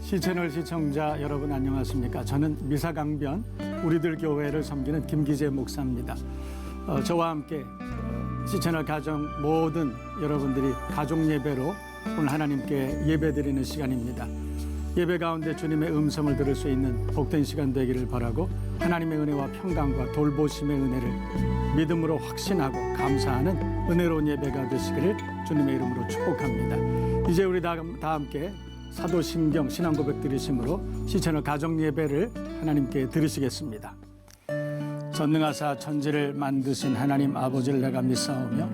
시채널 시청자 여러분 안녕하십니까? 저는 미사강변 우리들 교회를 섬기는 김기재 목사입니다. 저와 함께 시채널 가정 모든 여러분들이 가족 예배로 오늘 하나님께 예배드리는 시간입니다. 예배 가운데 주님의 음성을 들을 수 있는 복된 시간 되기를 바라고 하나님의 은혜와 평강과 돌보심의 은혜를 믿음으로 확신하고 감사하는 은혜로운 예배가 되시기를 주님의 이름으로 축복합니다. 이제 우리 다 함께 사도신경 신앙 고백 드리심으로 시채널 가정 예배를 하나님께 드리시겠습니다. 전능하사 천지를 만드신 하나님 아버지를 내가 믿사오며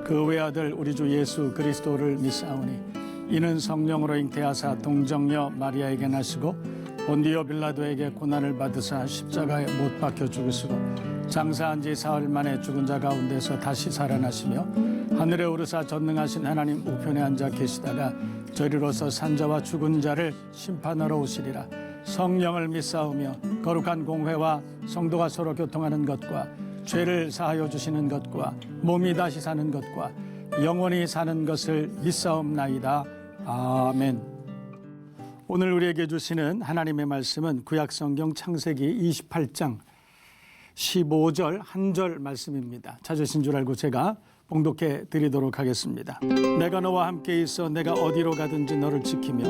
그 외아들 우리 주 예수 그리스도를 믿사오니 이는 성령으로 잉태하사 동정녀 마리아에게 나시고 본디오 빌라도에게 고난을 받으사 십자가에 못 박혀 죽으시고 장사한 지 사흘 만에 죽은 자 가운데서 다시 살아나시며 하늘에 오르사 전능하신 하나님 우편에 앉아 계시다가 저리로서 산자와 죽은 자를 심판하러 오시리라. 성령을 믿사오며 거룩한 공회와 성도가 서로 교통하는 것과 죄를 사하여 주시는 것과 몸이 다시 사는 것과 영원히 사는 것을 믿사옵나이다. 아멘. 오늘 우리에게 주시는 하나님의 말씀은 구약성경 창세기 28장 15절 한 절 말씀입니다. 찾으신 줄 알고 제가 봉독해 드리도록 하겠습니다. 내가 너와 함께 있어 내가 어디로 가든지 너를 지키며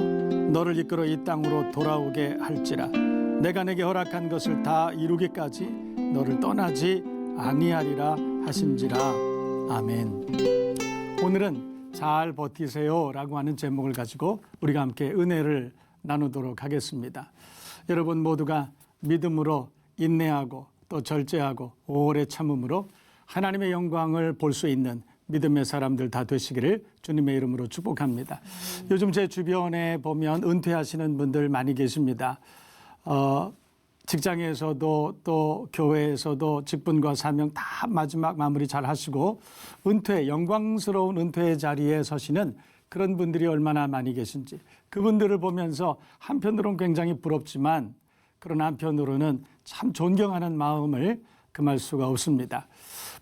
너를 이끌어 이 땅으로 돌아오게 할지라. 내가 내게 허락한 것을 다 이루기까지 너를 떠나지 아니하리라 하신지라. 아멘. 오늘은 잘 버티세요 라고 하는 제목을 가지고 우리가 함께 은혜를 나누도록 하겠습니다. 여러분 모두가 믿음으로 인내하고 또 절제하고 오래 참음으로 하나님의 영광을 볼 수 있는 믿음의 사람들 다 되시기를 주님의 이름으로 축복합니다. 요즘 제 주변에 보면 은퇴하시는 분들 많이 계십니다. 직장에서도 또 교회에서도 직분과 사명 다 마지막 마무리 잘 하시고 은퇴, 영광스러운 은퇴의 자리에 서시는 그런 분들이 얼마나 많이 계신지 그분들을 보면서 한편으로는 굉장히 부럽지만 그러나 한편으로는 참 존경하는 마음을 금할 수가 없습니다.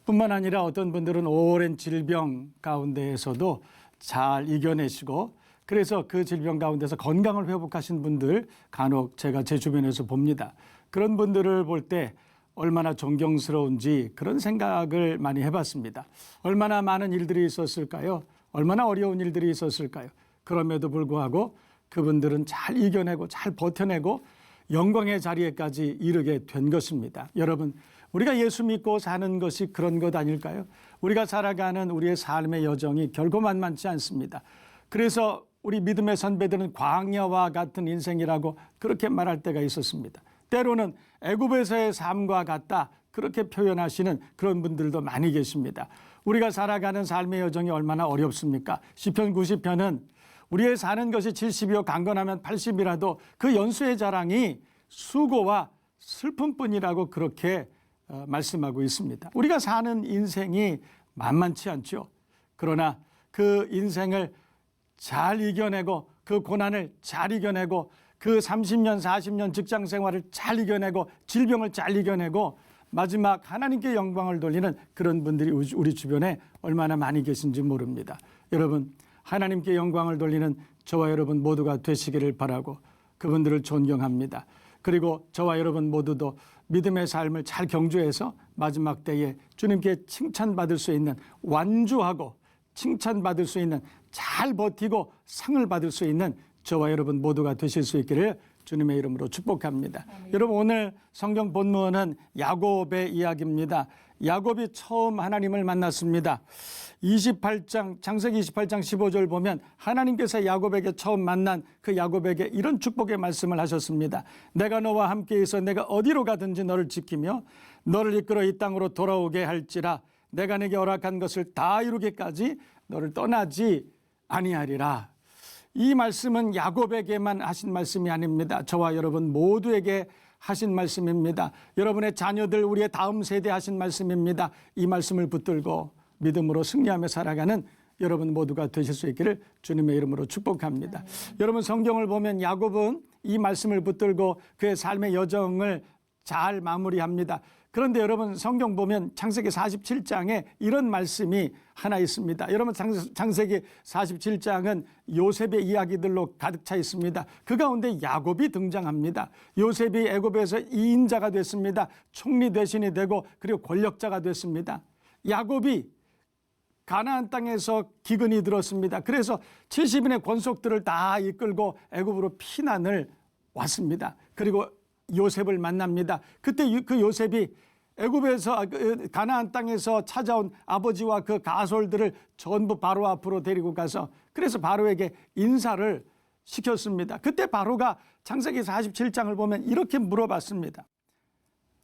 뿐만 아니라 어떤 분들은 오랜 질병 가운데에서도 잘 이겨내시고 그래서 그 질병 가운데서 건강을 회복하신 분들 간혹 제가 제 주변에서 봅니다. 그런 분들을 볼 때 얼마나 존경스러운지 그런 생각을 많이 해봤습니다. 얼마나 많은 일들이 있었을까요? 얼마나 어려운 일들이 있었을까요? 그럼에도 불구하고 그분들은 잘 이겨내고 잘 버텨내고 영광의 자리에까지 이르게 된 것입니다. 여러분, 우리가 예수 믿고 사는 것이 그런 것 아닐까요? 우리가 살아가는 우리의 삶의 여정이 결코 만만치 않습니다. 그래서 우리 믿음의 선배들은 광야와 같은 인생이라고 그렇게 말할 때가 있었습니다. 때로는 애굽에서의 삶과 같다 그렇게 표현하시는 그런 분들도 많이 계십니다. 우리가 살아가는 삶의 여정이 얼마나 어렵습니까? 시편 90편은 우리의 사는 것이 70이요 강건하면 80이라도 그 연수의 자랑이 수고와 슬픔뿐이라고 그렇게 말씀하고 있습니다. 우리가 사는 인생이 만만치 않죠. 그러나 그 인생을 잘 이겨내고 그 고난을 잘 이겨내고 그 30년 40년 직장 생활을 잘 이겨내고 질병을 잘 이겨내고 마지막 하나님께 영광을 돌리는 그런 분들이 우리 주변에 얼마나 많이 계신지 모릅니다. 여러분, 하나님께 영광을 돌리는 저와 여러분 모두가 되시기를 바라고 그분들을 존경합니다. 그리고 저와 여러분 모두도 믿음의 삶을 잘 경주해서 마지막 때에 주님께 칭찬받을 수 있는 완주하고 칭찬받을 수 있는 잘 버티고 상을 받을 수 있는 저와 여러분 모두가 되실 수 있기를 주님의 이름으로 축복합니다. 여러분 오늘 성경 본문은 야곱의 이야기입니다. 야곱이 처음 하나님을 만났습니다. 28장 창세기 28장 15절 보면 하나님께서 야곱에게 처음 만난 그 야곱에게 이런 축복의 말씀을 하셨습니다. 내가 너와 함께 있어 내가 어디로 가든지 너를 지키며 너를 이끌어 이 땅으로 돌아오게 할지라. 내가 내게 허락한 것을 다 이루기까지 너를 떠나지 아니하리라. 이 말씀은 야곱에게만 하신 말씀이 아닙니다. 저와 여러분 모두에게 하신 말씀입니다. 여러분의 자녀들 우리의 다음 세대에 하신 말씀입니다. 이 말씀을 붙들고 믿음으로 승리하며 살아가는 여러분 모두가 되실 수 있기를 주님의 이름으로 축복합니다. 여러분 성경을 보면 야곱은 이 말씀을 붙들고 그의 삶의 여정을 잘 마무리합니다. 그런데 여러분 성경 보면 창세기 47장에 이런 말씀이 하나 있습니다. 여러분 창세기 47장은 요셉의 이야기들로 가득 차 있습니다. 그 가운데 야곱이 등장합니다. 요셉이 애굽에서 2인자가 됐습니다. 총리 대신이 되고 그리고 권력자가 됐습니다. 야곱이 가나안 땅에서 기근이 들었습니다. 그래서 70인의 권속들을 다 이끌고 애굽으로 피난을 왔습니다. 그리고 요셉을 만납니다. 그때 그 요셉이 애굽에서 가나안 땅에서 찾아온 아버지와 그 가솔들을 전부 바로 앞으로 데리고 가서 그래서 바로에게 인사를 시켰습니다. 그때 바로가 창세기 47장을 보면 이렇게 물어봤습니다.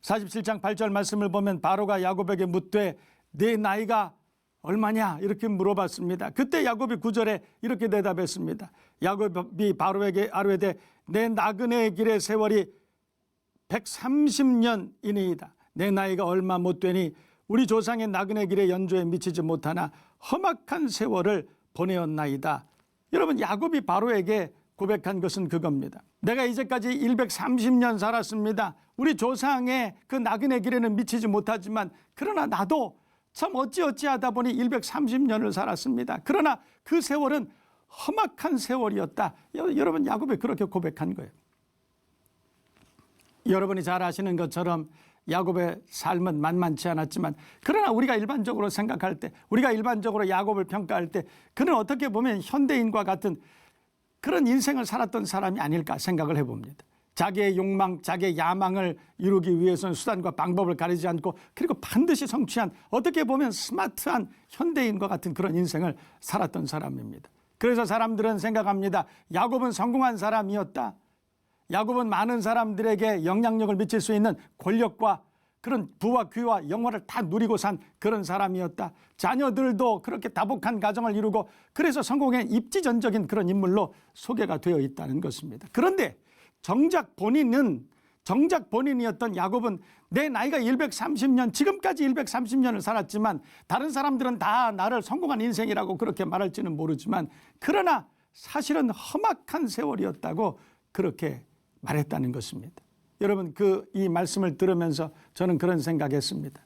47장 8절 말씀을 보면 바로가 야곱에게 묻되 네 나이가 얼마냐 이렇게 물어봤습니다. 그때 야곱이 9절에 이렇게 대답했습니다. 야곱이 바로에게 아뢰되 내 나그네의 길의 세월이 130년이니이다. 내 나이가 얼마 못 되니 우리 조상의 나그네 길의 연조에 미치지 못하나 험악한 세월을 보내었나이다. 여러분 야곱이 바로에게 고백한 것은 그겁니다. 내가 이제까지 130년 살았습니다. 우리 조상의 그 나그네 길에는 미치지 못하지만 그러나 나도 참 어찌하다 보니 130년을 살았습니다. 그러나 그 세월은 험악한 세월이었다. 여러분 야곱이 그렇게 고백한 거예요. 여러분이 잘 아시는 것처럼 야곱의 삶은 만만치 않았지만 그러나 우리가 일반적으로 생각할 때 우리가 일반적으로 야곱을 평가할 때 그는 어떻게 보면 현대인과 같은 그런 인생을 살았던 사람이 아닐까 생각을 해봅니다. 자기의 욕망, 자기의 야망을 이루기 위해서는 수단과 방법을 가리지 않고 그리고 반드시 성취한 어떻게 보면 스마트한 현대인과 같은 그런 인생을 살았던 사람입니다. 그래서 사람들은 생각합니다. 야곱은 성공한 사람이었다. 야곱은 많은 사람들에게 영향력을 미칠 수 있는 권력과 그런 부와 귀와 영화를 다 누리고 산 그런 사람이었다. 자녀들도 그렇게 다복한 가정을 이루고 그래서 성공의 입지전적인 그런 인물로 소개가 되어 있다는 것입니다. 그런데 정작 본인이었던 야곱은 내 나이가 130년 지금까지 130년을 살았지만 다른 사람들은 다 나를 성공한 인생이라고 그렇게 말할지는 모르지만 그러나 사실은 험악한 세월이었다고 그렇게 말했다는 것입니다. 여러분 이 말씀을 들으면서 저는 그런 생각했습니다.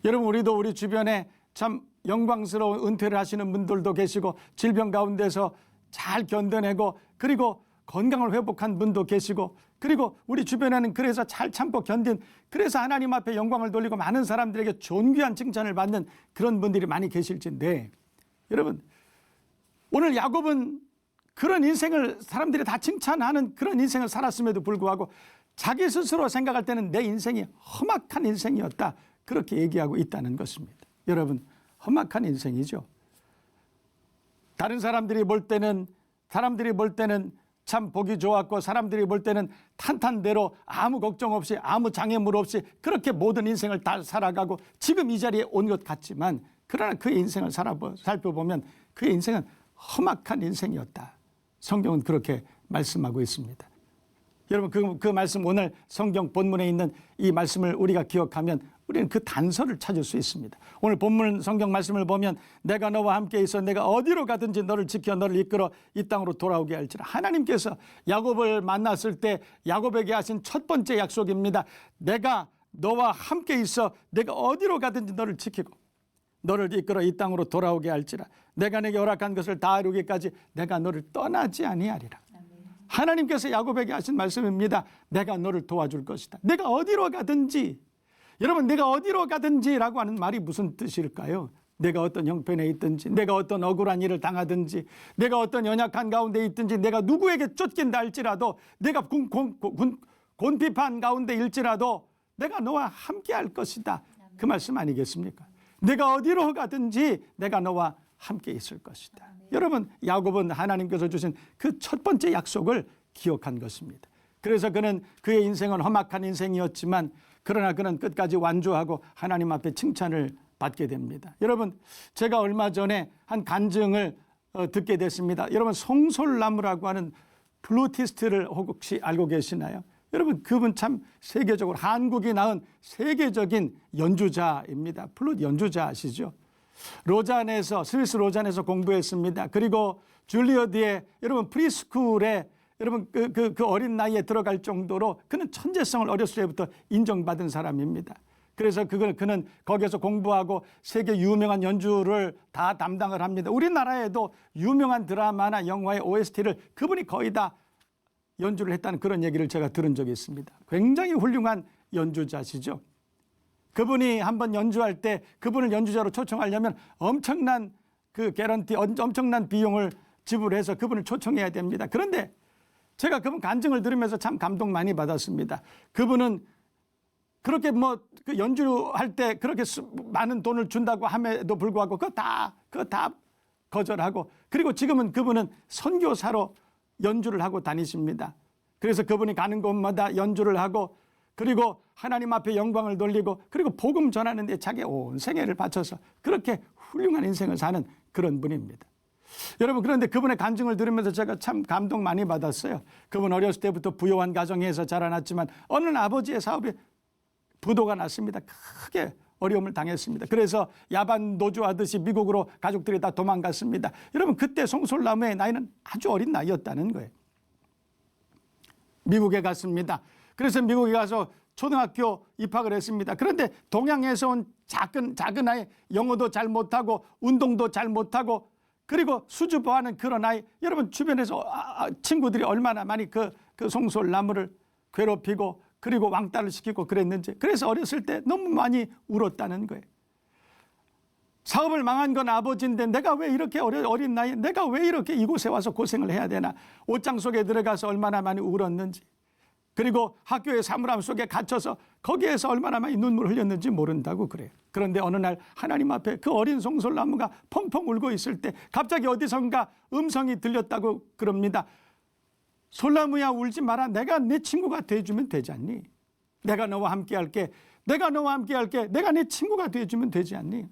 여러분 우리도 우리 주변에 참 영광스러운 은퇴를 하시는 분들도 계시고 질병 가운데서 잘 견뎌내고 그리고 건강을 회복한 분도 계시고 그리고 우리 주변에는 그래서 잘 참고 견딘 그래서 하나님 앞에 영광을 돌리고 많은 사람들에게 존귀한 칭찬을 받는 그런 분들이 많이 계실진데 여러분 오늘 야곱은 그런 인생을 사람들이 다 칭찬하는 그런 인생을 살았음에도 불구하고 자기 스스로 생각할 때는 내 인생이 험악한 인생이었다 그렇게 얘기하고 있다는 것입니다. 여러분 험악한 인생이죠. 다른 사람들이 볼 때는 참 보기 좋았고 사람들이 볼 때는 탄탄대로 아무 걱정 없이 아무 장애물 없이 그렇게 모든 인생을 다 살아가고 지금 이 자리에 온 것 같지만 그러나 그의 인생을 살펴보면 그의 인생은 험악한 인생이었다. 성경은 그렇게 말씀하고 있습니다. 여러분 그 말씀 오늘 성경 본문에 있는 이 말씀을 우리가 기억하면 우리는 그 단서를 찾을 수 있습니다. 오늘 본문 성경 말씀을 보면 내가 너와 함께 있어 내가 어디로 가든지 너를 지켜 너를 이끌어 이 땅으로 돌아오게 할지라. 하나님께서 야곱을 만났을 때 야곱에게 하신 첫 번째 약속입니다. 내가 너와 함께 있어 내가 어디로 가든지 너를 지키고 너를 이끌어 이 땅으로 돌아오게 할지라. 내가 내게 허락한 것을 다 이루기까지 내가 너를 떠나지 아니하리라. 하나님께서 야곱에게 하신 말씀입니다. 내가 너를 도와줄 것이다. 내가 어디로 가든지. 여러분 내가 어디로 가든지라고 하는 말이 무슨 뜻일까요? 내가 어떤 형편에 있든지 내가 어떤 억울한 일을 당하든지 내가 어떤 연약한 가운데 있든지 내가 누구에게 쫓긴다 할지라도 내가 곤핍한 가운데 일지라도 내가 너와 함께 할 것이다. 그 말씀 아니겠습니까? 내가 어디로 가든지 내가 너와 함께 있을 것이다. 여러분 야곱은 하나님께서 주신 그 첫 번째 약속을 기억한 것입니다. 그래서 그는 그의 인생은 험악한 인생이었지만 그러나 그는 끝까지 완주하고 하나님 앞에 칭찬을 받게 됩니다. 여러분 제가 얼마 전에 한 간증을 듣게 됐습니다. 여러분 송솔나무라고 하는 플루티스트를 혹시 알고 계시나요? 여러분 그분 참 세계적으로 한국이 낳은 세계적인 연주자입니다. 플룻 연주자 아시죠? 스위스 로잔에서 공부했습니다. 그리고 줄리어드의 여러분 프리스쿨에 여러분 그 어린 나이에 들어갈 정도로 그는 천재성을 어렸을 때부터 인정받은 사람입니다. 그래서 그는 거기서 공부하고 세계 유명한 연주를 다 담당을 합니다. 우리나라에도 유명한 드라마나 영화의 OST를 그분이 거의 다 연주를 했다는 그런 얘기를 제가 들은 적이 있습니다. 굉장히 훌륭한 연주자시죠. 그분이 한번 연주할 때 그분을 연주자로 초청하려면 엄청난 그 개런티, 엄청난 비용을 지불해서 그분을 초청해야 됩니다. 그런데 제가 그분 간증을 들으면서 참 감동 많이 받았습니다. 그분은 그렇게 그 연주할 때 그렇게 많은 돈을 준다고 함에도 불구하고 그거 다 거절하고, 그리고 지금은 그분은 선교사로 연주를 하고 다니십니다. 그래서 그분이 가는 곳마다 연주를 하고, 그리고 하나님 앞에 영광을 돌리고, 그리고 복음 전하는 데 자기 온 생애를 바쳐서 그렇게 훌륭한 인생을 사는 그런 분입니다. 여러분, 그런데 그분의 간증을 들으면서 제가 참 감동 많이 받았어요. 그분 어렸을 때부터 부유한 가정에서 자라났지만 어느 날 아버지의 사업에 부도가 났습니다. 크게 어려움을 당했습니다. 그래서 야반 노조하듯이 미국으로 가족들이 다 도망갔습니다. 여러분, 그때 송솔나무의 나이는 아주 어린 나이였다는 거예요. 미국에 갔습니다. 그래서 미국에 가서 초등학교 입학을 했습니다. 그런데 동양에서 온 작은 아이, 영어도 잘 못하고 운동도 잘 못하고, 그리고 수줍어하는 그런 아이, 여러분 주변에서 친구들이 얼마나 많이 그 송솔나무를 괴롭히고 그리고 왕따를 시키고 그랬는지, 그래서 어렸을 때 너무 많이 울었다는 거예요. 사업을 망한 건 아버지인데 내가 왜 이렇게 어린 나이에 내가 왜 이렇게 이곳에 와서 고생을 해야 되나, 옷장 속에 들어가서 얼마나 많이 울었는지, 그리고 학교의 사물함 속에 갇혀서 거기에서 얼마나 많이 눈물을 흘렸는지 모른다고 그래요. 그런데 어느 날 하나님 앞에 그 어린 송솔나무가 펑펑 울고 있을 때 갑자기 어디선가 음성이 들렸다고 그럽니다. 솔나무야, 울지 마라. 내가 네 친구가 돼주면 되지 않니? 내가 너와 함께 할게. 내가 너와 함께 할게. 내가 네 친구가 돼주면 되지 않니?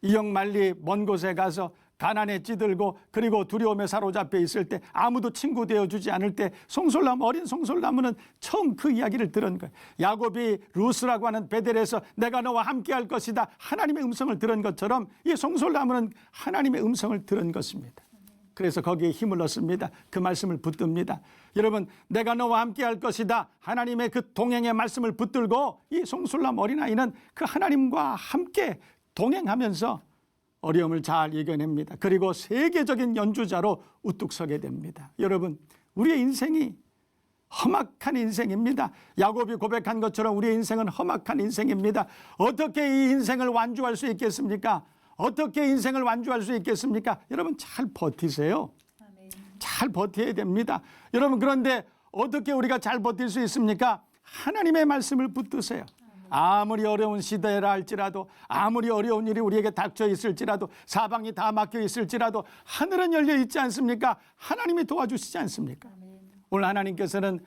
이역만리 먼 곳에 가서 가난에 찌들고 그리고 두려움에 사로잡혀 있을 때, 아무도 친구 되어주지 않을 때 송솔나무, 어린 송솔나무는 처음 그 이야기를 들은 거예요. 야곱이 루스라고 하는 베델에서 내가 너와 함께 할 것이다, 하나님의 음성을 들은 것처럼 이 송솔나무는 하나님의 음성을 들은 것입니다. 그래서 거기에 힘을 얻습니다. 그 말씀을 붙듭니다. 여러분, 내가 너와 함께 할 것이다, 하나님의 그 동행의 말씀을 붙들고 이 송솔나무 어린아이는 그 하나님과 함께 동행하면서 어려움을 잘 이겨냅니다. 그리고 세계적인 연주자로 우뚝 서게 됩니다. 여러분, 우리의 인생이 험악한 인생입니다. 야곱이 고백한 것처럼 우리의 인생은 험악한 인생입니다. 어떻게 이 인생을 완주할 수 있겠습니까? 어떻게 인생을 완주할 수 있겠습니까? 여러분, 잘 버티세요. 잘 버텨야 됩니다. 여러분, 그런데 어떻게 우리가 잘 버틸 수 있습니까? 하나님의 말씀을 붙드세요. 아무리 어려운 시대라 할지라도, 아무리 어려운 일이 우리에게 닥쳐 있을지라도, 사방이 다 막혀 있을지라도 하늘은 열려 있지 않습니까? 하나님이 도와주시지 않습니까? 오늘 하나님께서는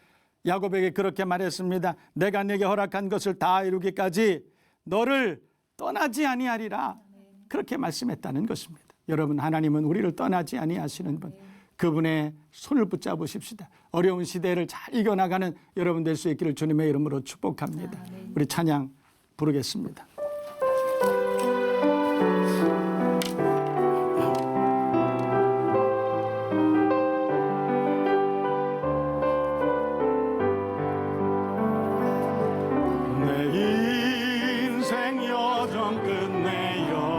야곱에게 그렇게 말했습니다. 내가 네게 허락한 것을 다 이루기까지 너를 떠나지 아니하리라, 그렇게 말씀했다는 것입니다. 여러분, 하나님은 우리를 떠나지 아니하시는 분, 그분의 손을 붙잡으십시다. 어려운 시대를 잘 이겨나가는 여러분 될 수 있기를 주님의 이름으로 축복합니다. 우리 찬양 부르겠습니다. 내 인생 여정 끝내요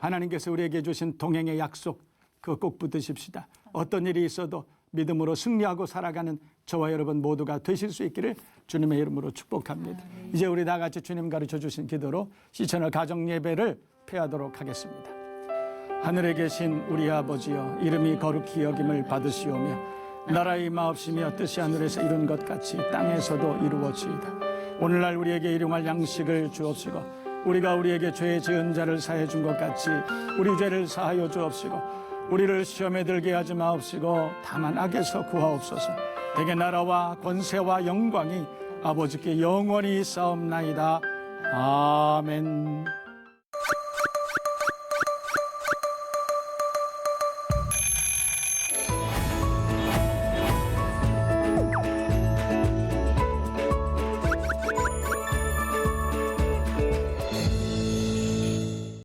하나님께서 우리에게 주신 동행의 약속, 그거 꼭 붙드십시다. 어떤 일이 있어도 믿음으로 승리하고 살아가는 저와 여러분 모두가 되실 수 있기를 주님의 이름으로 축복합니다. 이제 우리 다 같이 주님 가르쳐 주신 기도로 시천을 가정 예배를 폐하도록 하겠습니다. 하늘에 계신 우리 아버지여, 이름이 거룩히 여김을 받으시오며 나라의 마옵시며 뜻이 하늘에서 이룬 것 같이 땅에서도 이루어지이다. 오늘날 우리에게 일용할 양식을 주옵시고 우리가 우리에게 죄 지은 자를 사해 준 것 같이 우리 죄를 사하여 주옵시고 우리를 시험에 들게 하지 마옵시고 다만 악에서 구하옵소서. 대개 나라와 권세와 영광이 아버지께 영원히 싸움나이다. 아멘.